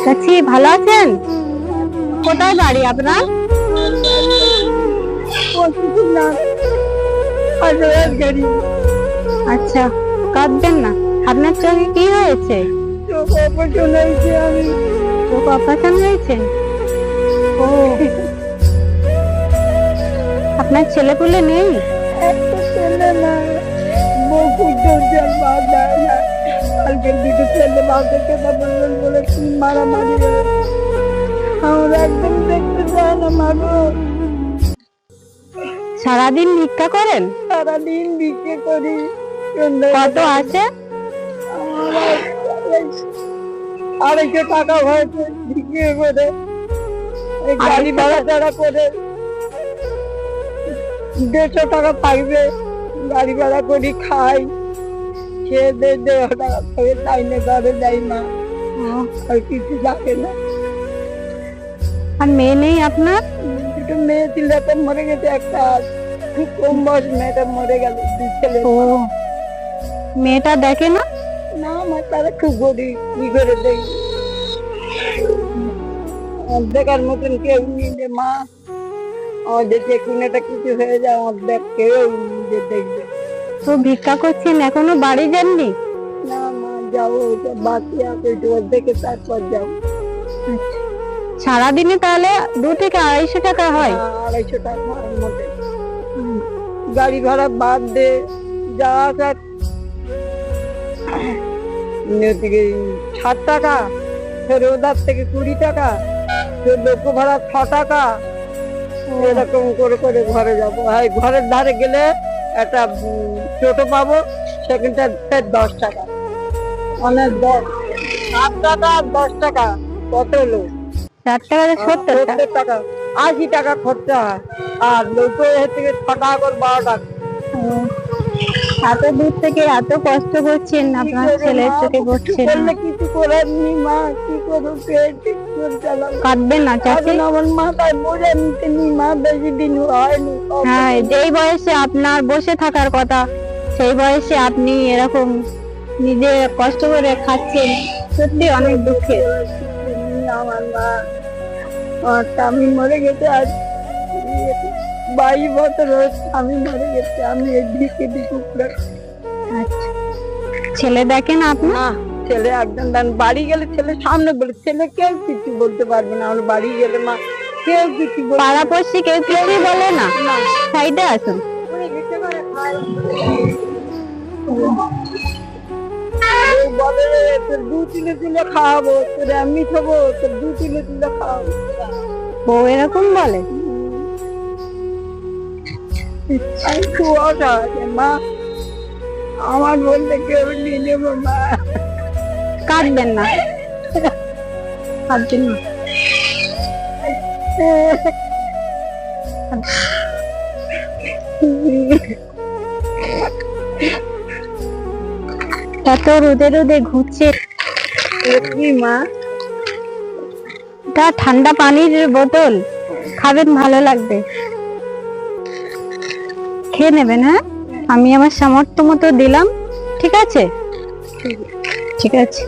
চাচি ভালো আছেন? কোথায় বাড়ি আপনার? আচ্ছা, কাঁদবেন না। আপনার চোখে কি হয়েছে? চোখ অপারেশন হয়েছে। ও, আপনার ছেলেপুলে নেই? একটা ছেলে না, বউ খুব জঞ্জাল, মা যায় না। কালকে দুটো ছেলে মাকে কথা বললেন বলে কি মারামারি হয়েছে। আমার একদম দেখতে চায় না মা গো। সারাদিন ভিক্ষা করেন? সারাদিন ভিক্ষে করি। কত আছে? আমার 250 টাকা হয়েছে ভিক্ষে করে, এই গাড়ি ভাড়া টাড়া করে 150 টাকা পাইবে। গাড়ি ভাড়া করি, খাই, খেয়ে দিয়ে 150 টাকা করে যাই না, ঘরে যাই না, আর কিছু লাগে না। আর মেয়ে নেই আপনার? দুটো মেয়ে ছিল, একটা মরে গেছে, একটা খুব কম বয়স মেয়েটা মরে গেল। দুই ছেলে। ও, মেয়েটা দেখে না? না, আমার তারা খুব গরিব, কি করে দেখি, দেখার মতন কেউ নেই যে মা আমাদের যে কোনো একটা কিছু হয়ে যায়, আমার দেখ কেউ যে দেখবে। তো ভিক্ষা করছেন, এখনো বাড়ি যাননি? না মা, যাবো, ওটা বাকি আছে, দেখে তারপর যাবো। সারাদিনে তাহলে 2 থেকে 250 টাকা হয়? 250 টাকার মধ্যে গাড়ি ভাড়া বাদ দে, যা আসা 60 টাকা, ফের ওদার থেকে 20 টাকা, ফের লোক ভাড়া 6 টাকা, এরকম করে করে ঘরে যাবো। হয় ঘরের ধারে গেলে একটা টোটো পাবো, সেখানটা 10 টাকা, অনেক 7 টাকা 10 টাকা, কত লোক 4 টাকা 70 টাকা। 70 টাকা, 80 টাকা খরচা হয়। আর লোক থেকে 6 টাকা করে 12 টাকা। এত দূর থেকে এত কষ্ট করছেন, আপনার ছেলের চোখে পড়ছে না। কিছু করার নেই মা, কি করবো, কাঁদবেন না চাচি। আমার মাথায় বোঝা নিতে নি মা, বেশি দিন হয়নি। হ্যাঁ, যেই বয়সে আপনার বসে থাকার কথা, সেই বয়সে আপনি এরকম নিজে কষ্ট করে খাচ্ছেন, সত্যি অনেক দুঃখের। আমার মা, আমার স্বামী মরে গেছে, আজ 22 বছর হয়েছে স্বামী মরে গেছে। আমি এই দিকে দিকে। আচ্ছা, ছেলে দেখেন আপনার? না, ছেলে একদম দেন, বাড়ি গেলে ছেলে সামনে বলে, ছেলে কেউ কিছু বলতে পারবে না। আমার বাড়ি গেলে মা কেউ কিছু পাড়াপড়শি কেউ কিছুই বলে না? সাইডে আসুন। বলে তোর 2 কিলো খাওয়াবো, তোর আমি খাবো, তোর 2 কিলো খাওয়াবো। বউ এরকম বলে? আমি খুব অসহায় মা, আমার বলতে কেউ নিয়ে নেবো মা। কাঁদবেন না, কাঁদবেন না। এত রোদে রোদে ঘুরছে কি মা? তা ঠান্ডা পানির বোতল খাবেন, ভালো লাগবে, খেয়ে নেবেন। হ্যাঁ, আমি আমার সামর্থ্য মতো দিলাম, ঠিক আছে? ঠিক আছে।